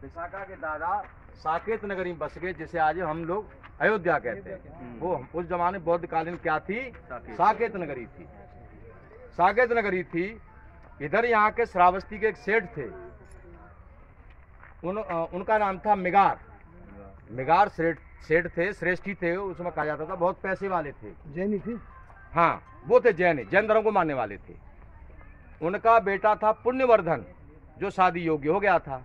विशाखा के दादा साकेत नगरी में बस गए, जिसे आज हम लोग अयोध्या कहते हैं। वो उस जमाने बौद्ध कालीन क्या थी? साकेत नगरी थी। साकेत नगरी थी। इधर यहाँ के श्रावस्ती के एक सेठ थे, उनका नाम था मिगार। मिगार सेठ थे, श्रेष्ठी थे, उसमें कहा जाता था, बहुत पैसे वाले थे। जैनी थे? हाँ, वो थे जैन धर्म को मानने वाले थे। उनका बेटा था पुण्यवर्धन, जो शादी योग्य हो गया था।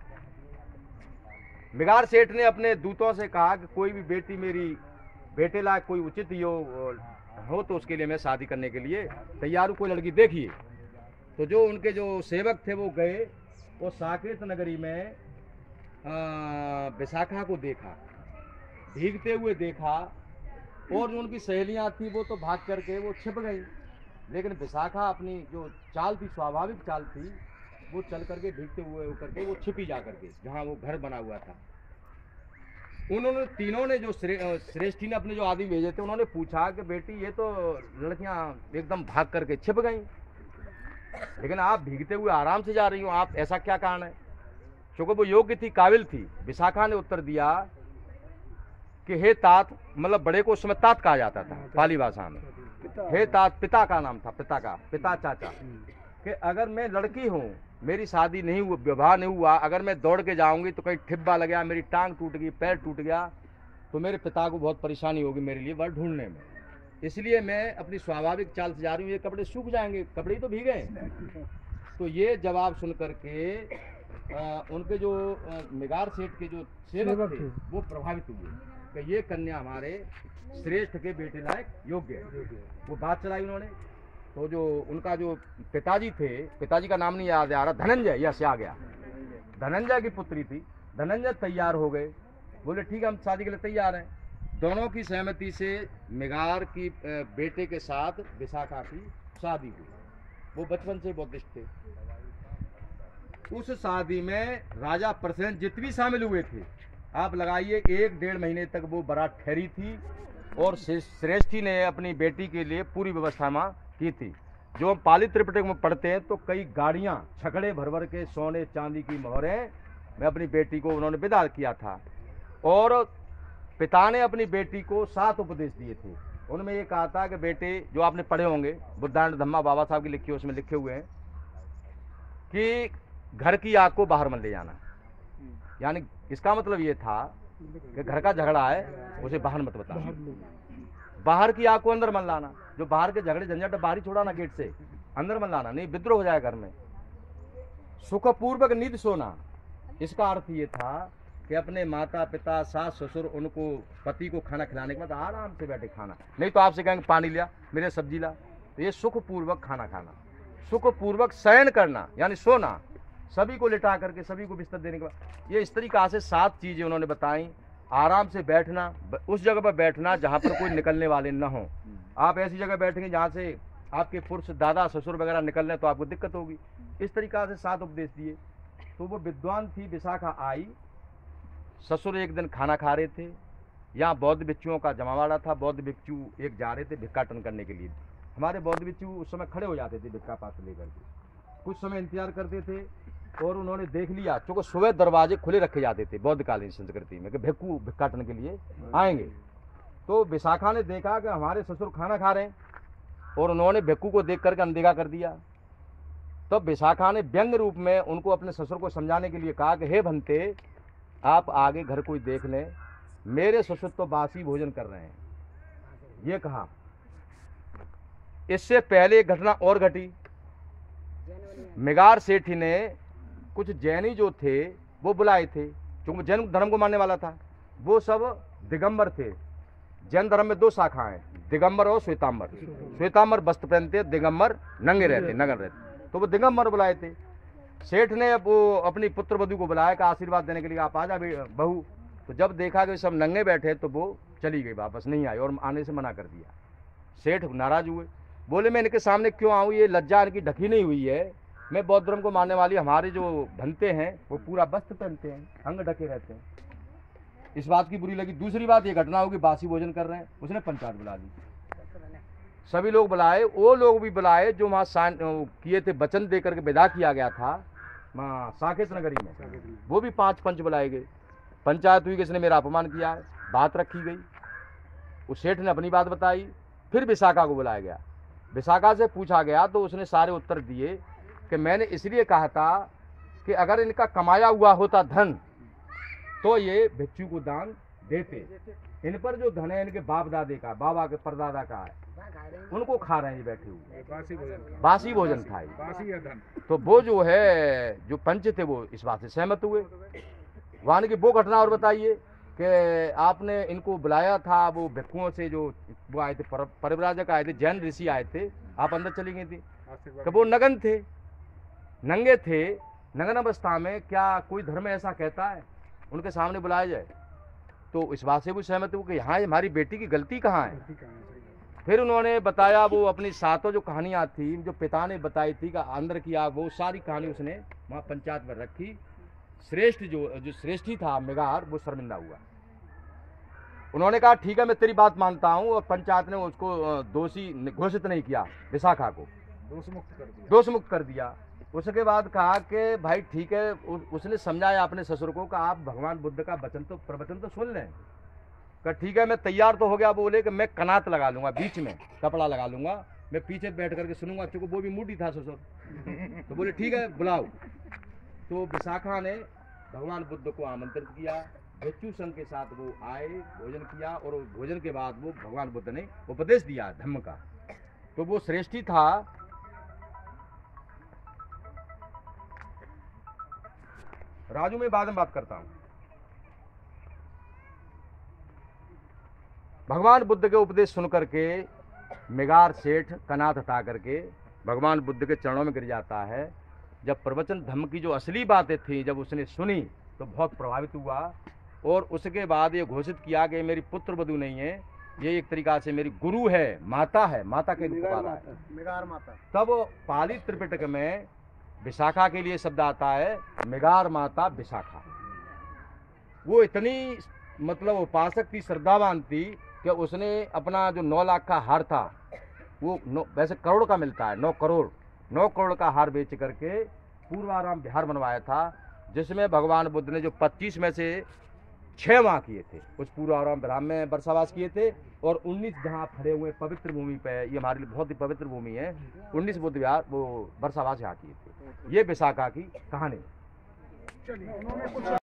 मिगार सेठ ने अपने दूतों से कहा कि कोई भी बेटी मेरी बेटे लायक कोई उचित हो तो उसके लिए मैं शादी करने के लिए तैयार हूँ, कोई लड़की देखिए। तो जो उनके जो सेवक थे वो गए, वो साकेत नगरी में विशाखा को देखा, भीगते हुए देखा, और जो उनकी सहेलियां थी वो तो भाग करके वो छिप गई। लेकिन विशाखा अपनी जो चाल थी, स्वाभाविक चाल थी, वो चल करके भीगते हुए करके वो छिपी जा करके जहाँ वो घर बना हुआ था। उन्होंने तीनों ने जो श्रेष्ठी ने अपने जो आदमी भेजे थे, उन्होंने पूछा कि बेटी ये तो लड़कियां एकदम भाग करके छिप गई, लेकिन आप भीगते हुए आराम से जा रही हो, आप ऐसा क्या कारण है? क्योंकि वो योग्य थी, काबिल थी। विशाखा ने उत्तर दिया कि हे तात, मतलब बड़े को उस समय तात कहा जाता था पाली भाषा में। हे तात, पिता का नाम था, पिता चाचा, कि अगर मैं लड़की हूँ, मेरी शादी नहीं हुई, विवाह नहीं हुआ, अगर मैं दौड़ के जाऊंगी तो कहीं ठिब्बा लग गया, मेरी टांग टूट गई, पैर टूट गया, तो मेरे पिता को बहुत परेशानी होगी मेरे लिए वर ढूंढने में। इसलिए मैं अपनी स्वाभाविक चाल से जा रही हूँ, ये कपड़े सूख जाएंगे, कपड़े ही तो भीगे। तो ये जवाब सुन करके उनके जो मिगार सेठ के जो सेवक थे वो प्रभावित हुए कि ये कन्या हमारे श्रेष्ठ के बेटे लायक योग्य है। वो बात चलाई उन्होंने। तो जो उनका जो पिताजी थे, पिताजी का नाम नहीं याद आ रहा, धनंजय, यश आ गया, धनंजय की पुत्री थी। धनंजय तैयार हो गए, बोले ठीक है हम शादी के लिए तैयार हैं। दोनों की सहमति से मिगार की बेटे के साथ विशाखा की शादी हुई। वो बचपन से बौद्धिस्ट थे। उस शादी में राजा प्रसेनजीत भी शामिल हुए थे। आप लगाइए 1-1.5 महीने तक वो बारात ठहरी थी, और श्रेष्ठी ने अपनी बेटी के लिए पूरी व्यवस्था की थी। जो हम पाली त्रिपिटक में पढ़ते हैं तो कई गाड़ियां, छकड़े भर भर के सोने चांदी की मोहरें में अपनी बेटी को उन्होंने विदा किया था। और पिता ने अपनी बेटी को 7 उपदेश दिए थे। उनमें ये कहा था कि बेटे, जो आपने पढ़े होंगे, बुद्धान धम्मा बाबा साहब की लिखी, उसमें लिखे हुए हैं कि घर की आग को बाहर मत ले जाना। यानी इसका मतलब ये था कि घर का झगड़ा है उसे बाहर मत बताना, बाहर की आग को अंदर मत लाना। जो बाहर के झगड़े झंझट बाहर ही छोड़ाना, गेट से अंदर मत लाना, नहीं विद्रोह हो जाए घर में। सुखपूर्वक नींद सोना, इसका अर्थ ये था कि अपने माता पिता, सास ससुर, उनको पति को खाना खिलाने के बाद आराम से बैठे खाना, नहीं तो आपसे कहेंगे पानी लिया, मेरे सब्जी ला। तो ये सुखपूर्वक खाना खाना, सुखपूर्वक शयन करना यानी सोना, सभी को लिटा करके सभी को बिस्तर देने के बाद। ये इस तरीका से 7 चीजें उन्होंने बताई। आराम से बैठना, उस जगह पर बैठना जहाँ पर कोई निकलने वाले न हो। आप ऐसी जगह बैठेंगे जहाँ से आपके पुरुष, दादा, ससुर वगैरह निकल रहे तो आपको दिक्कत होगी। इस तरीका से 7 उपदेश दिए। तो वो विद्वान थी। विशाखा आई, ससुर एक दिन खाना खा रहे थे, यहाँ बौद्ध भिक्षुओं का जमावाड़ा था। बौद्ध भिक्षु एक जा रहे थे भिक्षाटन करने के लिए। हमारे बौद्ध भिक्षु उस समय खड़े हो जाते थे भिक्षा पात्र लेकर के, कुछ समय इंतजार करते थे, और उन्होंने देख लिया, चूंकि सुबह दरवाजे खुले रखे जाते थे बौद्ध कालीन संस्कृति में कि भिक्षु भिक्षाटन के लिए आएंगे। तो विशाखा ने देखा कि हमारे ससुर खाना खा रहे हैं, और उन्होंने भिक्षु को देख करके अनदेखा कर दिया। तो विशाखा ने व्यंग रूप में उनको अपने ससुर को समझाने के लिए कहा कि हे भंते, आप आगे घर कोई देख लें, मेरे ससुर तो बासी भोजन कर रहे हैं, ये कहा। इससे पहले एक घटना और घटी। मिगार सेठी ने कुछ जैनी जो थे वो बुलाए थे, क्योंकि जैन धर्म को मानने वाला था। वो सब दिगंबर थे। जैन धर्म में 2 शाखाएं, दिगंबर और श्वेतांबर। श्वेतांबर वस्त्र पहनते, दिगंबर नंगे रहते, नग्न रहते। तो वो दिगंबर बुलाए थे। सेठ ने वो अपनी पुत्र वधू को बुलाया कि आशीर्वाद देने के लिए आप आ जा बहू। तो जब देखा कि सब नंगे बैठे तो वो चली गई, वापस नहीं आई और आने से मना कर दिया। सेठ नाराज हुए, बोले मैं इनके सामने क्यों आऊँ, ये लज्जा इनकी ढकी नहीं हुई है। मैं बौद्ध धर्म को मानने वाली, हमारे जो भंते हैं वो पूरा वस्त्र पहनते हैं, अंग ढके रहते हैं। इस बात की बुरी लगी। दूसरी बात ये घटना होगी, बासी भोजन कर रहे हैं। उसने पंचायत बुला ली, सभी लोग बुलाए, वो लोग भी बुलाए जो वहाँ किए थे, वचन दे करके विदा किया गया था, साकेत नगरी में, वो भी 5 पंच बुलाए गए। पंचायत हुई कि इसने मेरा अपमान किया है, बात रखी गई। उस सेठ ने अपनी बात बताई। फिर विशाखा को बुलाया गया। विशाखा से पूछा गया तो उसने सारे उत्तर दिए कि मैंने इसलिए कहा था कि अगर इनका कमाया हुआ होता धन तो ये भिक्षु को दान देते। इन पर जो धन है इनके बाप दादे का, बाबा के परदादा का है, उनको खा रहे हैं बैठे हुए, बासी भोजन था ये। तो वो जो है जो पंच थे वो इस बात से सहमत हुए। वहां की वो घटना और बताइए कि आपने इनको बुलाया था, वो भिक्षुओं से जो वो आए थे, परिव्राजक आए थे, जैन ऋषि आए थे, आप अंदर चली गई थी कि वो नग्न थे, नंगे थे, नग्न अवस्था में। क्या कोई धर्म ऐसा कहता है उनके सामने बुलाया जाए? तो इस बात से वो सहमत हुए कि यहाँ हमारी बेटी की गलती कहाँ है। फिर उन्होंने बताया वो अपनी 7 जो कहानियाँ थी जो पिता ने बताई थी कि अंदर की आग, वो सारी कहानी उसने वहाँ पंचायत में रखी। श्रेष्ठ जो श्रेष्ठी था मेगार, वो शर्मिंदा हुआ। उन्होंने कहा ठीक है मैं तेरी बात मानता हूँ, और पंचायत ने उसको दोषी घोषित नहीं किया, विशाखा को दोष मुक्त कर दिया। उसके बाद कहा कि भाई ठीक है, उसने समझाया अपने ससुर को कि आप भगवान बुद्ध का प्रवचन तो सुन लें। कहा ठीक है मैं तैयार तो हो गया। बोले कि मैं कनात लगा लूंगा, बीच में कपड़ा लगा लूंगा, मैं पीछे बैठ करके सुनूंगा, चूंकि वो भी मूडी था ससुर। तो बोले ठीक है बुलाओ। तो विशाखा ने भगवान बुद्ध को आमंत्रित किया, भिक्षु संघ के साथ वो आए, भोजन किया, और भोजन के बाद वो भगवान बुद्ध ने उपदेश दिया धम्म का। तो वो श्रेष्ठी था। राजू मैं बाद में बात करता हूं। भगवान बुद्ध के उपदेश सुन करके मेगार सेठ कनात हटा करके भगवान बुद्ध के चरणों में गिर जाता है। जब प्रवचन धम्म की जो असली बातें थी जब उसने सुनी तो बहुत प्रभावित हुआ, और उसके बाद ये घोषित किया कि मेरी पुत्र वधू नहीं है, ये एक तरीका से मेरी गुरु है, माता है, माता के रूप में है, मेगार माता। तब पाली त्रिपिटक में विशाखा के लिए शब्द आता है मेगार माता विशाखा। वो इतनी मतलब उपासक थी, श्रद्धावान थी कि उसने अपना जो 9 लाख का हार था, वो वैसे करोड़ का मिलता है, 9 करोड़ का हार बेच करके पूर्वाराम विहार बनवाया था, जिसमें भगवान बुद्ध ने जो 25 में से 6 माह किए थे उस पूर्वाराम विहार में वर्षावास किए थे, और 19 जहाँ खड़े हुए पवित्र भूमि पे, ये हमारे लिए बहुत ही पवित्र भूमि है, 19 बुद्ध विहार वो वर्षावास यहाँ किए थे। ये विशाखा की कहानी।